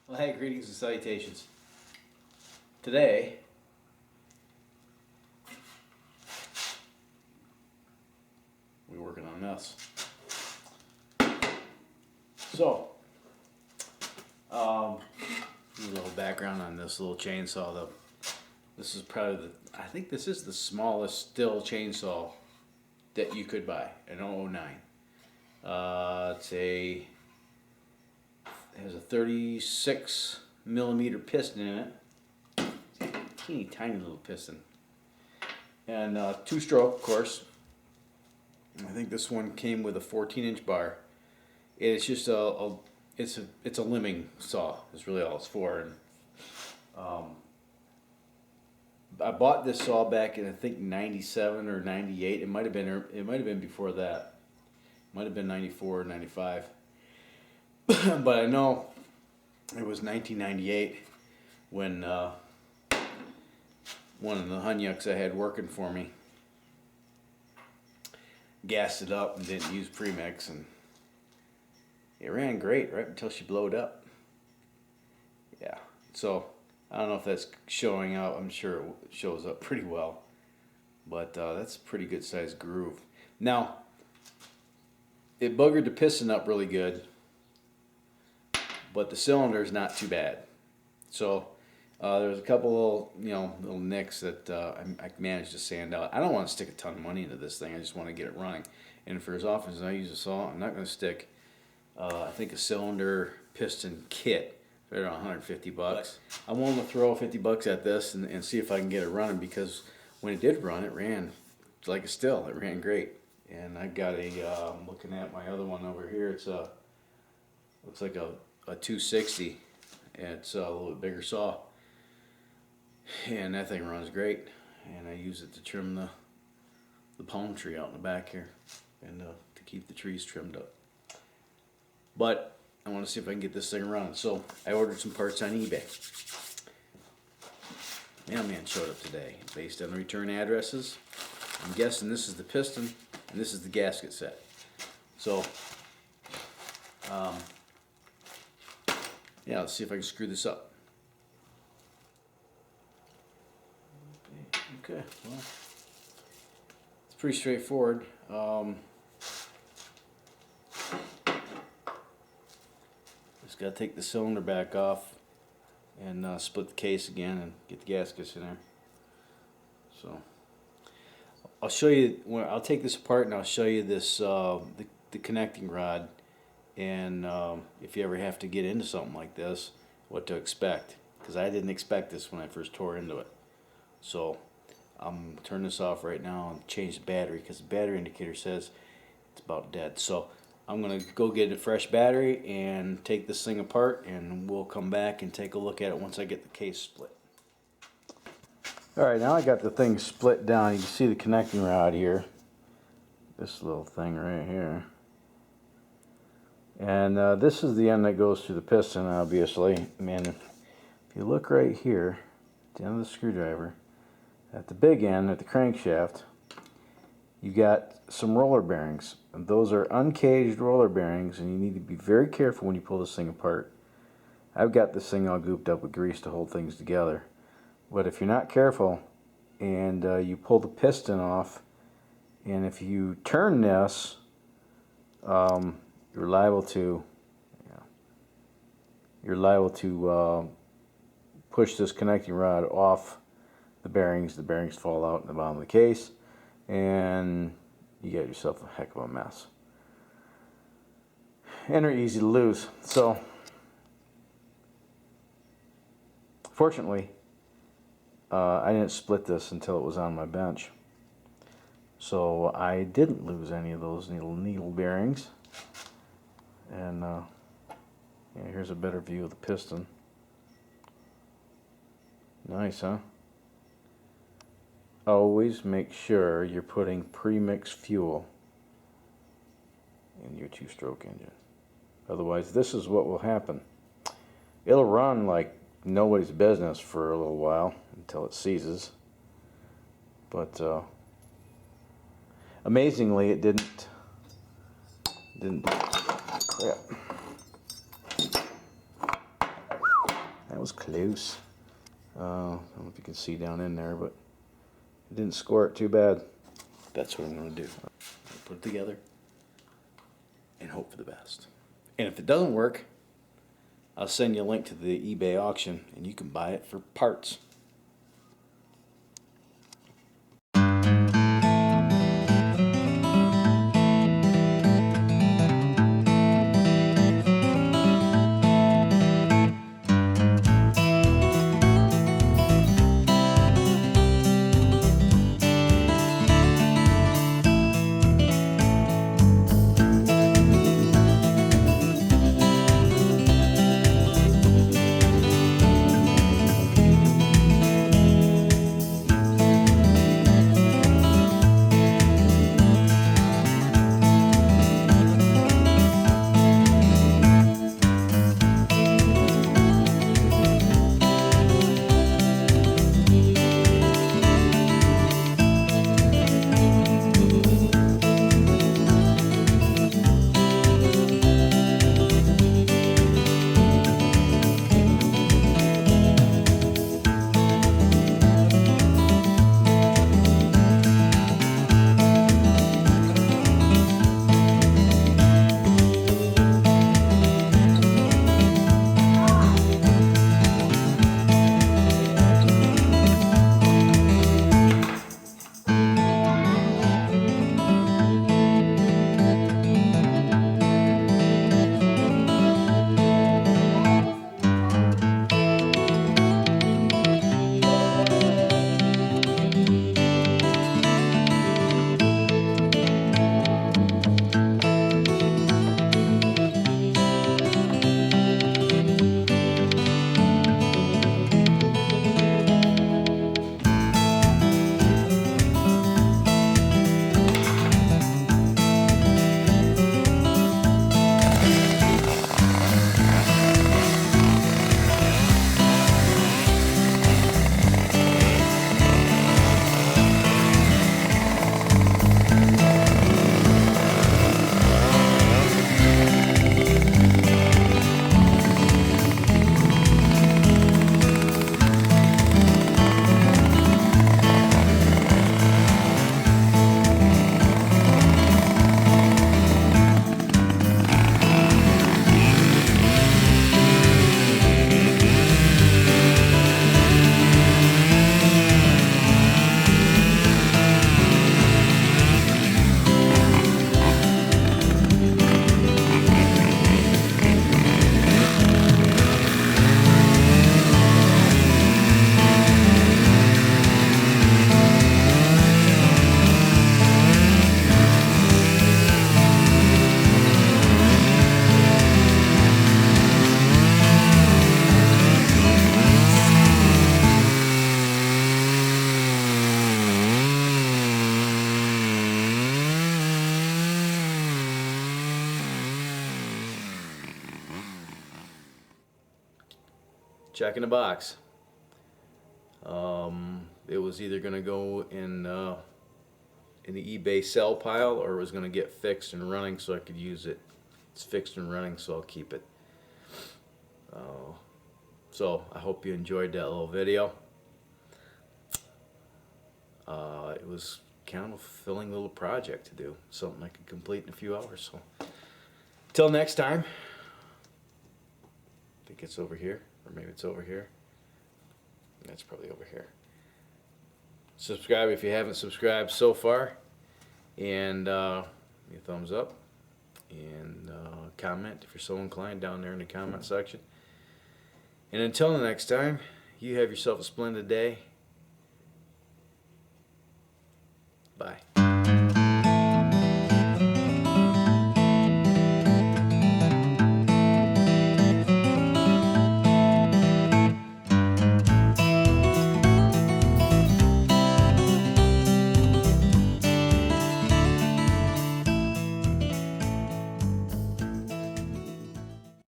Well, hey, greetings and salutations. Today, we're working on this. So, a little background on this little chainsaw. Though, this is probably I think this is the smallest Stihl chainsaw that you could buy, an 009. It has a 36 millimeter piston in it. Teeny tiny little piston. And two-stroke, of course. I think this one came with a 14-inch bar. It's just it's a limbing saw. Is really all it's for. And I bought this saw back in I think '97 or '98. It might have been before that. Might have been '94 or '95. But I know it was 1998 when one of the Hunyucks I had working for me gassed it up and didn't use premix, and it ran great right until she blowed up. Yeah, so I don't know if that's showing out. I'm sure it shows up pretty well, but that's a pretty good sized groove. Now, it buggered the piston up really good, but the cylinder is not too bad. So there's a couple little nicks that I managed to sand out. I don't want to stick a ton of money into this thing. I just want to get it running. And for as often as I use a saw, I'm not going to stick. I think a cylinder piston kit right around 150 bucks. I'm willing to throw 50 bucks at this and see if I can get it running, because when it did run, it ran like a Stihl. It ran great. And I got I'm looking at my other one over here. It's looks like a 260. It's a little bit bigger saw. And that thing runs great, and I use it to trim the palm tree out in the back here, and to keep the trees trimmed up. But I want to see if I can get this thing running, so I ordered some parts on eBay. Mailman showed up today. Based on the return addresses, I'm guessing this is the piston and this is the gasket set. So yeah, let's see if I can screw this up. Okay, well, it's pretty straightforward. Just got to take the cylinder back off and split the case again and get the gaskets in there. So I'll show you I'll take this apart, and I'll show you this the connecting rod, and if you ever have to get into something like this, what to expect, because I didn't expect this when I first tore into it. So I'm turning this off right now and change the battery, because the battery indicator says it's about dead. So I'm going to go get a fresh battery and take this thing apart, and we'll come back and take a look at it once I get the case split. Alright, now I got the thing split down. You can see the connecting rod here. This little thing right here. And this is the end that goes through the piston, obviously. And if you look right here at the end of the screwdriver, at the big end, at the crankshaft, you got some roller bearings. And those are uncaged roller bearings, and you need to be very careful when you pull this thing apart. I've got this thing all gooped up with grease to hold things together. But if you're not careful and you pull the piston off, and if you turn this, you're liable to push this connecting rod off the bearings fall out in the bottom of the case, and you get yourself a heck of a mess. And they're easy to lose. So fortunately, I didn't split this until it was on my bench, so I didn't lose any of those needle bearings. And yeah, here's a better view of the piston. Nice, huh? Always make sure you're putting pre-mixed fuel in your two-stroke engine. Otherwise, this is what will happen. It'll run like nobody's business for a little while until it seizes. But amazingly, it didn't crap. That was close. I don't know if you can see down in there, but it didn't score it too bad. That's what I'm going to do. Put it together and hope for the best. And if it doesn't work, I'll send you a link to the eBay auction and you can buy it for parts. Check in the box. It was either going to go in the eBay sell pile or it was going to get fixed and running so I could use it. It's fixed and running, so I'll keep it. So I hope you enjoyed that little video. It was kind of a fulfilling little project to do, something I could complete in a few hours. So till next time. I think it's over here, or maybe it's over here. That's probably over here. Subscribe if you haven't subscribed so far, and your thumbs up, and comment if you're so inclined down there in the comment section. And until the next time, you have yourself a splendid day. Bye.